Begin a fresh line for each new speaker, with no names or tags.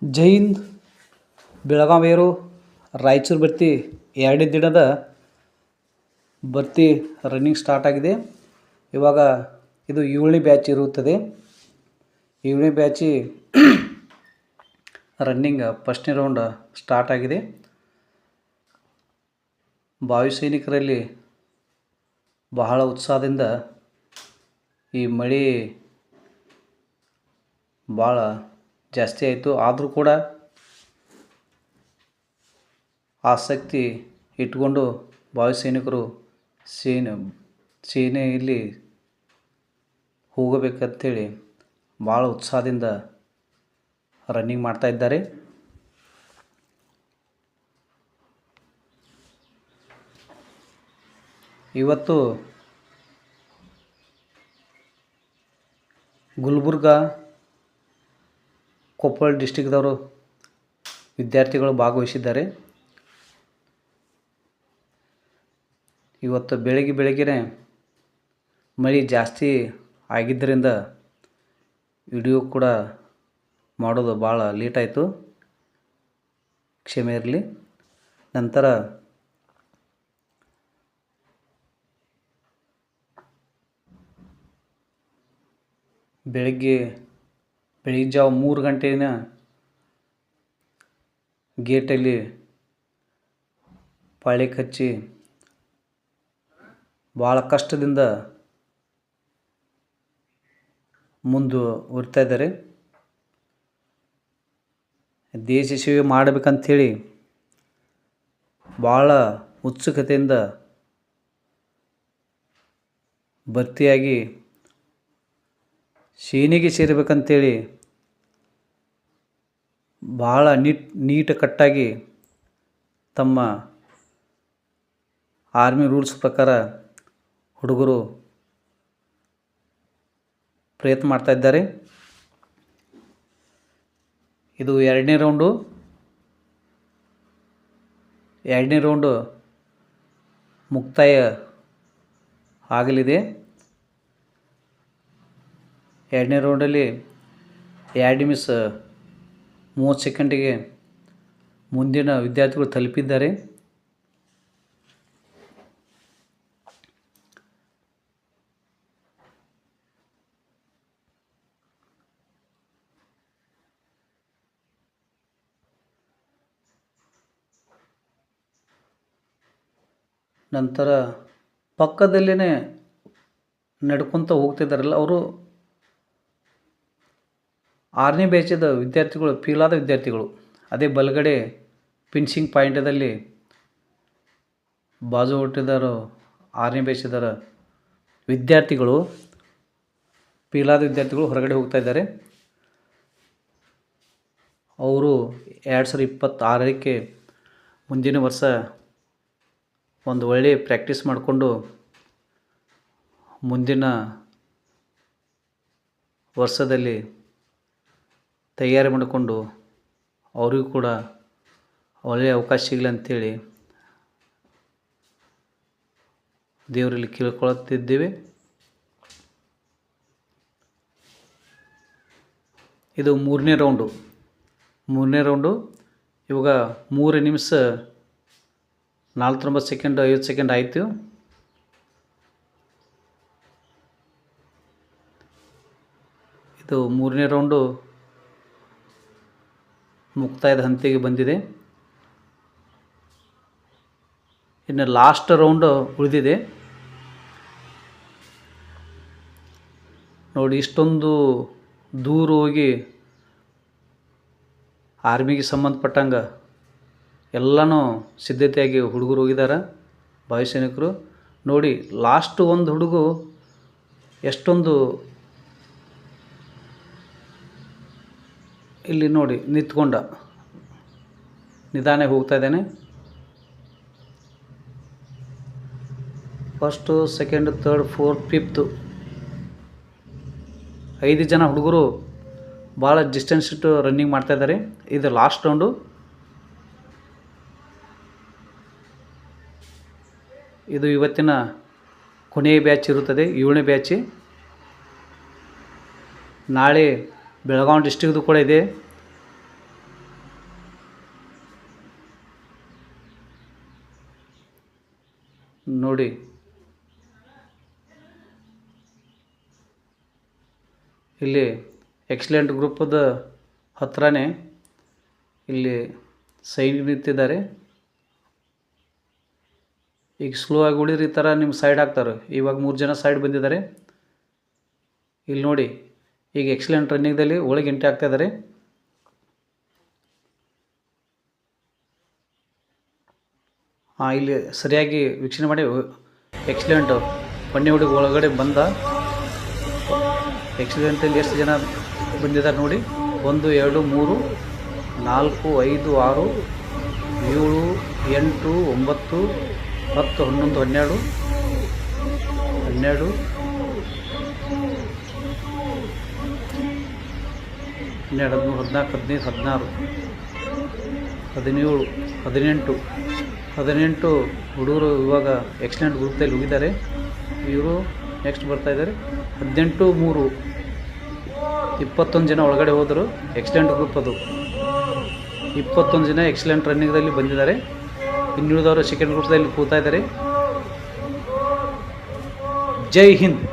ಜೈ ಹಿಂದ್. ಬೆಳಗಾವಿಯರು ರಾಯಚೂರು ಭರ್ತಿ 2 ದಿನದ ಭರ್ತಿ ರನ್ನಿಂಗ್ ಸ್ಟಾರ್ಟ್ ಆಗಿದೆ. ಇವಾಗ ಇದು 7ನೇ ಬ್ಯಾಚ್ ಇರುತ್ತದೆ. 7ನೇ ಬ್ಯಾಚಿ ರನ್ನಿಂಗ್ ಫಸ್ಟ್ನೇ ರೌಂಡ್ ಸ್ಟಾರ್ಟ್ ಆಗಿದೆ. ವಾಯು ಸೈನಿಕರಲ್ಲಿ ಬಹಳ ಉತ್ಸಾಹದಿಂದ ಈ ಮಳೆ ಭಾಳ ಜಾಸ್ತಿ ಆಯಿತು. ಆದರೂ ಕೂಡ ಆಸಕ್ತಿ ಇಟ್ಕೊಂಡು ವಾಯು ಸೈನಿಕರು ಸೇನೆಯಲ್ಲಿ ಹೋಗಬೇಕಂತೇಳಿ ಭಾಳ ಉತ್ಸಾಹದಿಂದ ರನ್ನಿಂಗ್ ಮಾಡ್ತಾ ಇದ್ದಾರೆ. ಇವತ್ತು ಗುಲ್ಬರ್ಗ, ಕೊಪ್ಪಳ ಡಿಸ್ಟಿಕ್ದವರು ವಿದ್ಯಾರ್ಥಿಗಳು ಭಾಗವಹಿಸಿದ್ದಾರೆ. ಇವತ್ತು ಬೆಳಗ್ಗೆ ಮಳೆ ಜಾಸ್ತಿ ಆಗಿದ್ದರಿಂದ ವಿಡಿಯೋ ಕೂಡ ಮಾಡೋದು ಭಾಳ ಲೇಟ್ ಆಯಿತು, ಕ್ಷಮೆ ಇರಲಿ. ನಂತರ ಬೆಳಿಗ್ಗೆ ಜಾವ 3 ಗಂಟೆನ ಗೇಟಲ್ಲಿ ಪಾಳಿ ಕಚ್ಚಿ ಭಾಳ ಕಷ್ಟದಿಂದ ಮುಂದುವರಿತಾ ಇದ್ದಾರೆ. ದೇಶ ಸೇವೆ ಮಾಡಬೇಕಂಥೇಳಿ ಭಾಳ ಉತ್ಸುಕತೆಯಿಂದ ಭರ್ತಿಯಾಗಿ ಸೇನೆಗೆ ಸೇರಬೇಕಂತೇಳಿ ಭಾಳ ನೀಟುಕಟ್ಟಾಗಿ ತಮ್ಮ ಆರ್ಮಿ ರೂಲ್ಸ್ ಪ್ರಕಾರ ಹುಡುಗರು ಪ್ರಯತ್ನ ಮಾಡ್ತಾ ಇದ್ದಾರೆ. ಇದು 2ನೇ ರೌಂಡು ಮುಕ್ತಾಯ ಆಗಲಿದೆ. 2ನೇ ರೌಂಡಲ್ಲಿ 2 ನಿಮಿಷ 30 ಸೆಕೆಂಡಿಗೆ ಮುಂದಿನ ವಿದ್ಯಾರ್ಥಿಗಳು ತಲುಪಿದ್ದಾರೆ. ನಂತರ ಪಕ್ಕದಲ್ಲೇ ನಡ್ಕೊತ ಹೋಗ್ತಿದ್ದಾರಲ್ಲ, ಅವರು 6ನೇ ಬ್ಯಾಚದ ವಿದ್ಯಾರ್ಥಿಗಳು, ಫೀಲಾದ ವಿದ್ಯಾರ್ಥಿಗಳು. ಅದೇ ಬಲಗಡೆ ಫಿನಿಶಿಂಗ್ ಪಾಯಿಂಟದಲ್ಲಿ ಬಾಜು ಹೊಟ್ಟಿದ್ದಾರೆ 6ನೇ ಬ್ಯಾಚದರ ವಿದ್ಯಾರ್ಥಿಗಳು, ಫೀಲಾದ ವಿದ್ಯಾರ್ಥಿಗಳು ಹೊರಗಡೆ ಹೋಗ್ತಾ ಇದ್ದಾರೆ. ಅವರು 2026ಕ್ಕೆ ಮುಂದಿನ ವರ್ಷ ಒಂದು ಒಳ್ಳೆಯ ಪ್ರಾಕ್ಟೀಸ್ ಮಾಡಿಕೊಂಡು ಮುಂದಿನ ವರ್ಷದಲ್ಲಿ ತಯಾರಿ ಮಾಡಿಕೊಂಡು ಅವರಿಗೂ ಕೂಡ ಒಳ್ಳೆಯ ಅವಕಾಶ ಸಿಗಲಿ ಅಂಥೇಳಿ ದೇವರಲ್ಲಿ ಕೇಳ್ಕೊಳ್ಳುತ್ತಿದ್ದೇವೆ. ಇದು 3ನೇ ರೌಂಡು. ಇವಾಗ 3 ನಿಮಿಷ 49 ಸೆಕೆಂಡ್ 50 ಸೆಕೆಂಡ್ ಆಯಿತು. ಇದು 3ನೇ ರೌಂಡು ಮುಕ್ತಾಯದ ಹಂತಿಗೆ ಬಂದಿದೆ. ಇನ್ನು ಲಾಸ್ಟ್ ರೌಂಡು ಉಳಿದಿದೆ. ನೋಡಿ, ಇಷ್ಟೊಂದು ದೂರ ಹೋಗಿ ಆರ್ಮಿಗೆ ಸಂಬಂಧಪಟ್ಟಂಗೆ ಎಲ್ಲನೂ ಸಿದ್ಧತೆಯಾಗಿ ಹುಡುಗರು ಹೋಗಿದ್ದಾರೆ, ವಾಯು ಸೈನಿಕರು. ನೋಡಿ, ಲಾಸ್ಟ್ ಒಂದು ಹುಡುಗ ಎಷ್ಟೊಂದು ಇಲ್ಲಿ ನೋಡಿ ನಿಂತ್ಕೊಂಡ ನಿಧಾನ ಹೋಗ್ತಾ ಇದ್ದಾನೆ. First, second, third, fourth, fifth 5 ಜನ ಹುಡುಗರು ಭಾಳ ಡಿಸ್ಟೆನ್ಸ್ ಇಟ್ಟು ರನ್ನಿಂಗ್ ಮಾಡ್ತಾ ಇದ್ದಾರೆ. ಇದು ಲಾಸ್ಟ್ ರೌಂಡು. ಇದು ಇವತ್ತಿನ ಕೊನೆಯ ಬ್ಯಾಚ್ ಇರುತ್ತದೆ, 7ನೇ ಬ್ಯಾಚ್. ನಾಳೆ ಬೆಳಗಾವಿ ಡಿಸ್ಟಿಕ್ದು ಕೂಡ ಇದೆ. ನೋಡಿ ಇಲ್ಲಿ ಎಕ್ಸಲೆಂಟ್ ಗ್ರೂಪದ ಹತ್ರನೇ ಇಲ್ಲಿ ಸೈನಿಕ ನಿಂತಿದ್ದಾರೆ. ಈಗ ಸ್ಲೋ ಆಗಿ ಉಳಿದ್ರೆ ಈ ಥರ ನಿಮ್ಮ ಸೈಡ್ ಹಾಕ್ತಾರೆ. ಇವಾಗ 3 ಜನ ಸೈಡ್ ಬಂದಿದ್ದಾರೆ. ಇಲ್ಲಿ ನೋಡಿ ಈಗ ಎಕ್ಸಲೆಂಟ್ ರನ್ನಿಂಗ್ದಲ್ಲಿ ಒಳಗೆ ಎಂಟ್ರಿ ಆಗ್ತಾ ಇದ್ದಾರೆ. ಇಲ್ಲಿ ಸರಿಯಾಗಿ ವೀಕ್ಷಣೆ ಮಾಡಿ. ಎಕ್ಸಲೆಂಟ್ ಬನ್ನಿ ಹುಡುಗ ಒಳಗಡೆ ಬಂದ. ಎಕ್ಸಲೆಂಟಲ್ಲಿ ಎಷ್ಟು ಜನ ಬಂದಿದ್ದಾರೆ ನೋಡಿ. 1 2 3 4 5 6 7 8 9 10 11 12 12 13 14 15 16 17 18 ಹುಡುಗರು ಇವಾಗ ಎಕ್ಸಲೆಂಟ್ ಗ್ರೂಪ್ದಲ್ಲಿ ಹೋಗಿದ್ದಾರೆ. ಇವರು ನೆಕ್ಸ್ಟ್ ಬರ್ತಾಯಿದ್ದಾರೆ. 18 3 21 ಜನ ಒಳಗಡೆ ಹೋದರು. ಎಕ್ಸಲೆಂಟ್ ಗ್ರೂಪ್ ಅದು. 21 ಜನ ಎಕ್ಸಲೆಂಟ್ ರನ್ನಿಂಗ್ದಲ್ಲಿ ಬಂದಿದ್ದಾರೆ. ಇನ್ನುಳಿದವರು ಸೆಕೆಂಡ್ ಗ್ರೂಪ್ದಲ್ಲಿ ಕೂತಾ ಇದ್ದಾರೆ. ಜೈ ಹಿಂದ್.